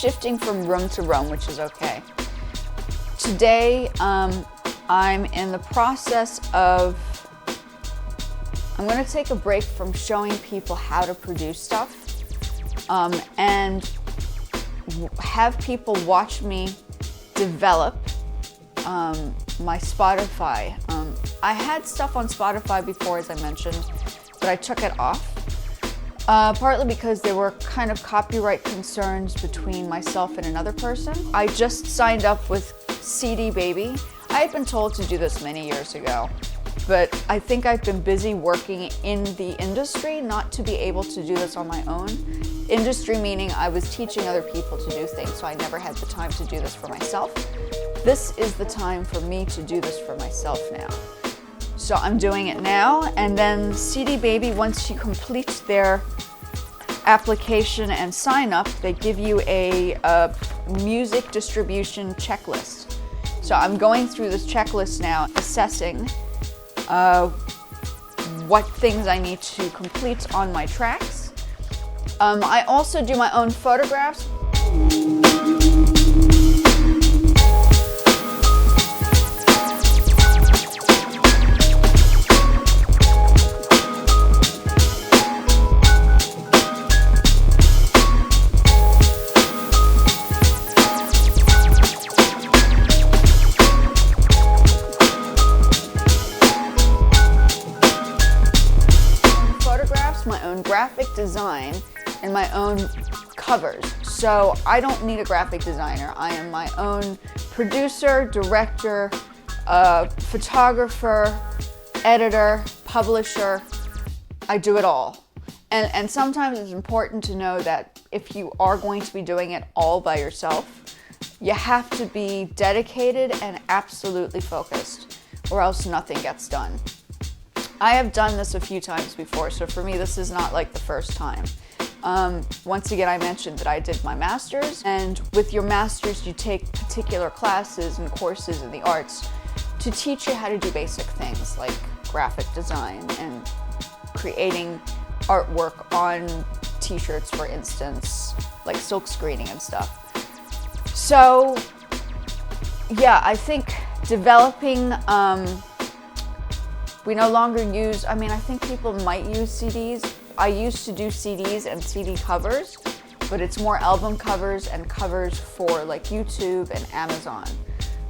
shifting from room to room, which is okay. Today, I'm in the process of, I'm going to take a break from showing people how to produce stuff and have people watch me develop my Spotify. I had stuff on Spotify before, as I mentioned, but I took it off. Partly because there were kind of copyright concerns between myself and another person. I just signed up with CD Baby. I had been told to do this many years ago, but I think I've been busy working in the industry not to be able to do this on my own. Industry meaning I was teaching other people to do things, so I never had the time to do this for myself. This is the time for me to do this for myself now. So I'm doing it now, and then CD Baby, once you complete their application and sign up, they give you a music distribution checklist. So I'm going through this checklist now, assessing what things I need to complete on my tracks. I also do my own photographs. My own graphic design and my own covers. So I don't need a graphic designer. I am my own producer, director, photographer, editor, publisher. I do it all. And sometimes it's important to know that if you are going to be doing it all by yourself, you have to be dedicated and absolutely focused, or else nothing gets done. I have done this a few times before, so for me this is not like the first time. Once again, I mentioned that I did my master's, and with your master's you take particular classes and courses in the arts to teach you how to do basic things like graphic design and creating artwork on t-shirts, for instance, like silk screening and stuff. So yeah, I think developing, we no longer use, I think people might use CDs. I used to do CDs and CD covers, but it's more album covers and covers for like YouTube and Amazon.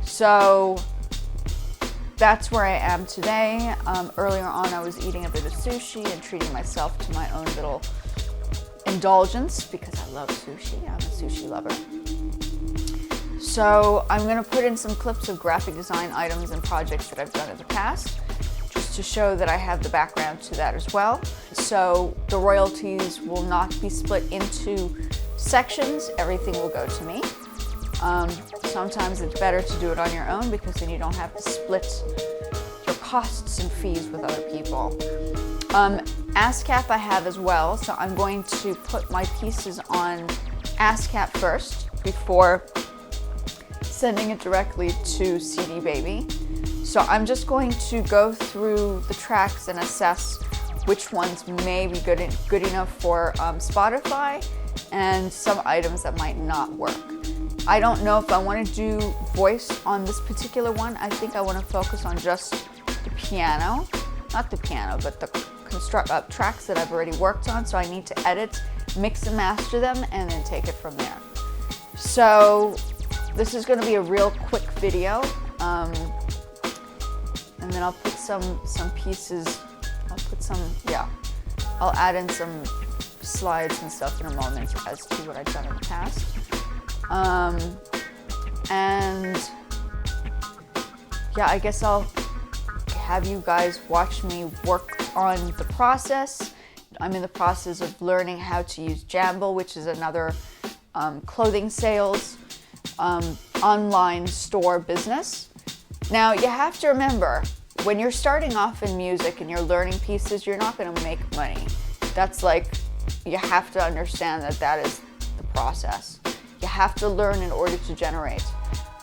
So that's where I am today. Earlier on I was eating a bit of sushi and treating myself to my own little indulgence because I love sushi. I'm a sushi lover. So I'm gonna put in some clips of graphic design items and projects that I've done in the past, to show that I have the background to that as well. So the royalties will not be split into sections. Everything will go to me. Sometimes it's better to do it on your own because then you don't have to split your costs and fees with other people. ASCAP I have as well, so I'm going to put my pieces on ASCAP first before sending it directly to CD Baby. So I'm just going to go through the tracks and assess which ones may be good enough for Spotify and some items that might not work. I don't know if I want to do voice on this particular one. I think I want to focus on just the piano, not the piano, but the tracks that I've already worked on. So I need to edit, mix and master them, and then take it from there. So this is going to be a real quick video. And then I'll put some pieces, I'll add in some slides and stuff in a moment as to what I've done in the past. And yeah, I guess I'll have you guys watch me work on the process. I'm in the process of learning how to use Jamble, which is another clothing sales online store business. Now, you have to remember, when you're starting off in music and you're learning pieces, you're not going to make money. That's like, you have to understand that that is the process. You have to learn in order to generate.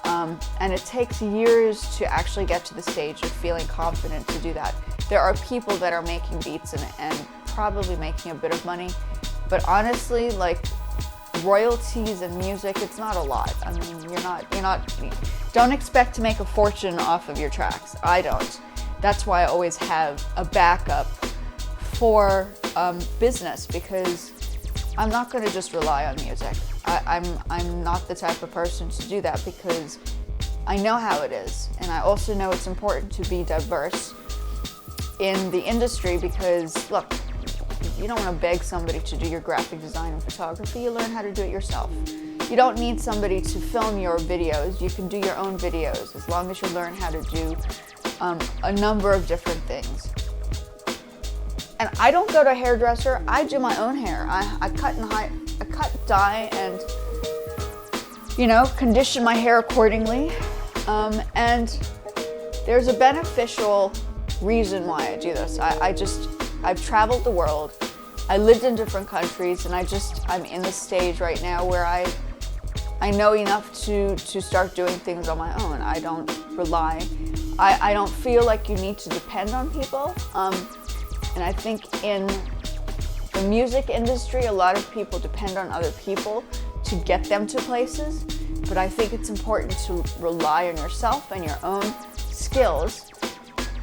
And it takes years to actually get to the stage of feeling confident to do that. There are people that are making beats and probably making a bit of money, but honestly, like, royalties and music, it's not a lot. I mean, don't expect to make a fortune off of your tracks. I don't. That's why I always have a backup for business, because I'm not going to just rely on music. I'm not the type of person to do that, because I know how it is, and I also know it's important to be diverse in the industry, because look, you don't want to beg somebody to do your graphic design and photography. You learn how to do it yourself. You don't need somebody to film your videos. You can do your own videos as long as you learn how to do a number of different things. And I don't go to a hairdresser. I do my own hair. I cut, dye, and condition my hair accordingly. And there's a beneficial reason why I do this. I've traveled the world. I lived in different countries, and I'm in the stage right now where I know enough to start doing things on my own. I don't rely. I don't feel like you need to depend on people. And I think in the music industry, a lot of people depend on other people to get them to places. But I think it's important to rely on yourself and your own skills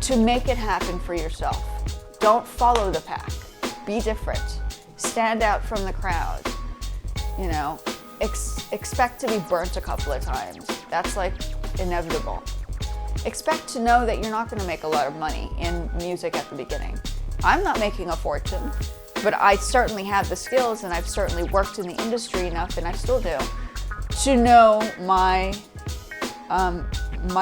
to make it happen for yourself. Don't follow the pack. Be different. Stand out from the crowd. Expect to be burnt a couple of times. That's like inevitable. Expect to know that you're not going to make a lot of money in music at the beginning. I'm not making a fortune, but I certainly have the skills, and I've certainly worked in the industry enough, and I still do, to know my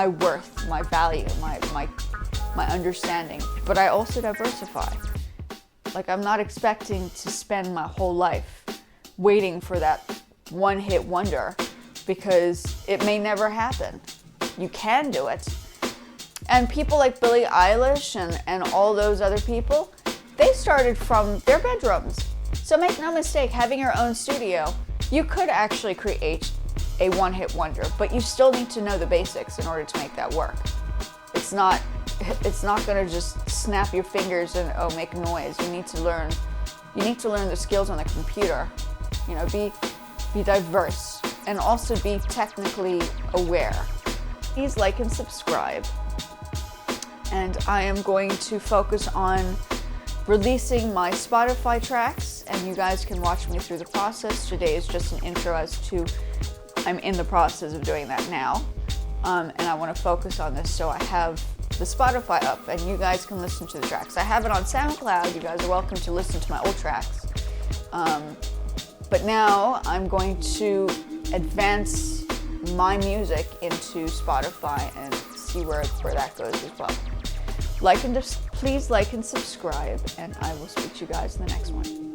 worth, my value, my understanding. But I also diversify. Like, I'm not expecting to spend my whole life waiting for that one-hit wonder, because it may never happen. You can do it. And people like Billie Eilish and all those other people, they started from their bedrooms. So make no mistake, having your own studio, you could actually create a one-hit wonder, but you still need to know the basics in order to make that work. It's not going to just snap your fingers and make noise. You need to learn the skills on the computer. Be diverse, and also be technically aware. Please like and subscribe. And I am going to focus on releasing my Spotify tracks, and you guys can watch me through the process. Today is just an intro as to I'm in the process of doing that now. And I want to focus on this, so I have the Spotify up, and you guys can listen to the tracks. I have it on SoundCloud. You guys are welcome to listen to my old tracks. But now I'm going to advance my music into Spotify and see where that goes as well. Please like and subscribe, and I will speak to you guys in the next one.